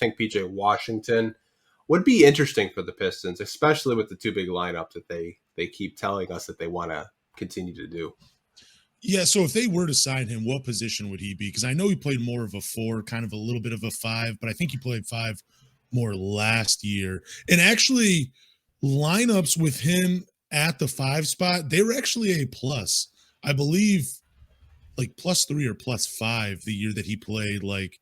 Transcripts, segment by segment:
think PJ Washington would be interesting for the Pistons, especially with the two big lineup that they keep telling us that they want to continue to do. Yeah, so if they were to sign him, what position would he be? Because I know he played more of a 4, kind of a little bit of a 5, but I think he played 5 more last year. And actually, lineups with him at the 5 spot, they were actually a plus. I believe like +3 or +5 the year that he played like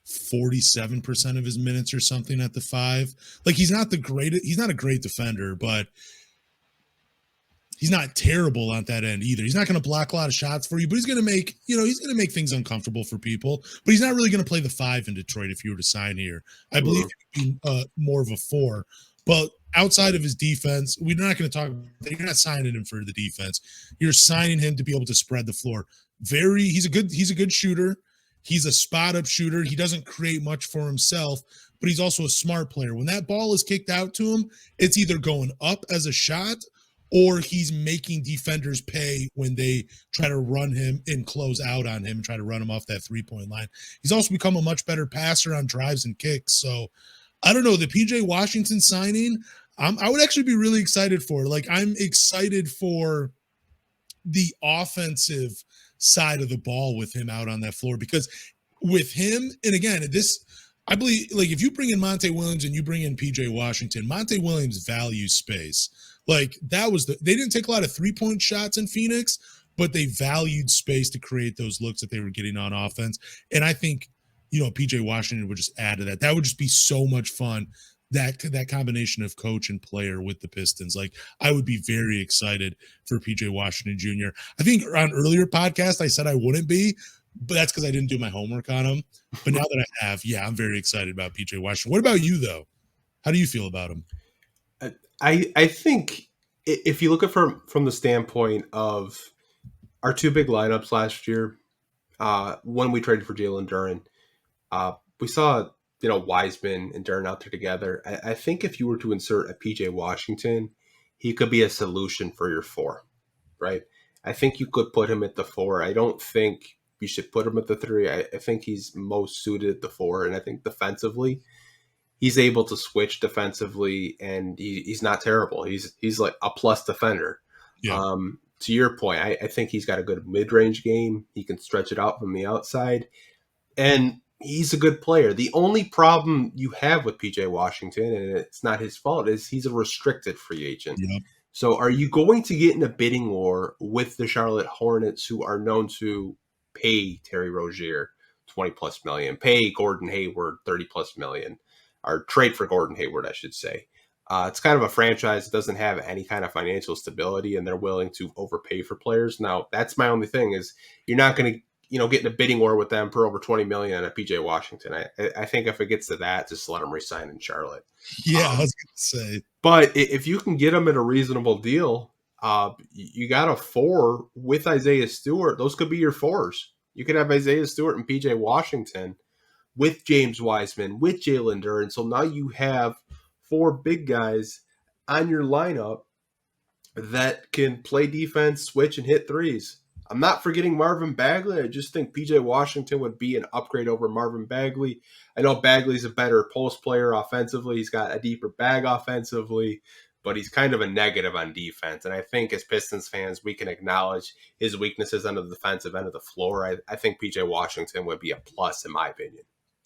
47% of his minutes or something at the 5. Like he's not a great defender, but he's not terrible on that end either. He's not going to block a lot of shots for you, but he's going to make things uncomfortable for people. But he's not really going to play the 5 in Detroit if you were to sign here. I believe he would be more of a 4. But outside of his defense, we're not going to talk. You're not signing him for the defense. You're signing him to be able to spread the floor. He's a good shooter. He's a spot up shooter. He doesn't create much for himself, but he's also a smart player. When that ball is kicked out to him, it's either going up as a shot or he's making defenders pay when they try to run him and close out on him and try to run him off that 3-point line. He's also become a much better passer on drives and kicks. So I don't know, the PJ Washington signing, I would actually be really excited for. Like, I'm excited for the offensive side of the ball with him out on that floor, because with him, and again, I believe, like, if you bring in Monte Williams and you bring in PJ Washington, Monte Williams values space. Like, they didn't take a lot of 3-point shots in Phoenix, but they valued space to create those looks that they were getting on offense. And I think, PJ Washington would just add to that. That would just be so much fun, that combination of coach and player with the Pistons. Like, I would be very excited for PJ Washington Jr. I think on earlier podcast, I said I wouldn't be, but that's because I didn't do my homework on him. But now that I have, I'm very excited about PJ Washington. What about you, though? How do you feel about him? I think if you look at from the standpoint of our two big lineups last year, when we traded for Jalen Duren, we saw Wiseman and Duren out there together. I think if you were to insert a PJ Washington, he could be a solution for your 4, right? I think you could put him at the 4. I don't think you should put him at the 3. I think he's most suited at the 4, and I think defensively, he's able to switch defensively, and he's not terrible. He's like a plus defender. Yeah. To your point, I think he's got a good mid-range game. He can stretch it out from the outside, and he's a good player. The only problem you have with PJ Washington, and it's not his fault, is he's a restricted free agent. Yeah. So are you going to get in a bidding war with the Charlotte Hornets, who are known to pay Terry Rozier $20+ million, pay Gordon Hayward $30+ million? Or trade for Gordon Hayward, I should say. It's kind of a franchise that doesn't have any kind of financial stability, and they're willing to overpay for players. Now, that's my only thing, is you're not going to get in a bidding war with them for over $20 million on a PJ Washington. I think if it gets to that, just let him resign in Charlotte. Yeah, I was going to say. But if you can get him at a reasonable deal, you got a 4 with Isaiah Stewart. Those could be your 4s. You could have Isaiah Stewart and PJ Washington with James Wiseman, with Jalen Duren. So now you have 4 big guys on your lineup that can play defense, switch, and hit threes. I'm not forgetting Marvin Bagley. I just think PJ Washington would be an upgrade over Marvin Bagley. I know Bagley's a better post player offensively. He's got a deeper bag offensively, but he's kind of a negative on defense. And I think as Pistons fans, we can acknowledge his weaknesses on the defensive end of the floor. I think PJ Washington would be a plus, in my opinion.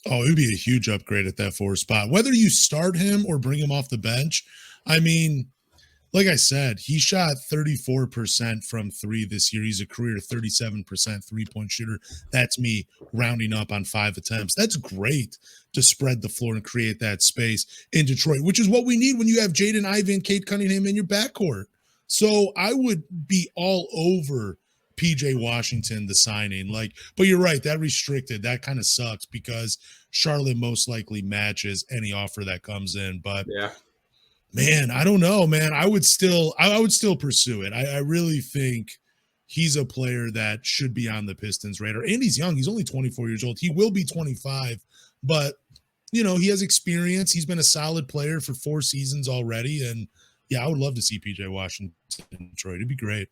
Oh, it would be a huge upgrade at that 4 spot. Whether you start him or bring him off the bench, I mean, like I said, he shot 34% from 3 this year. He's a career 37% 3-point shooter. That's me rounding up on 5 attempts. That's great to spread the floor and create that space in Detroit, which is what we need when you have Jaden Ivey and Cade Cunningham in your backcourt. So I would be all over PJ Washington, the signing. But you're right, that kind of sucks, because Charlotte most likely matches any offer that comes in. But yeah, man, I don't know, man. I would still pursue it. I really think he's a player that should be on the Pistons radar. And he's young. He's only 24 years old. He will be 25, but he has experience. He's been a solid player for 4 seasons already. And yeah, I would love to see PJ Washington in Detroit. It'd be great.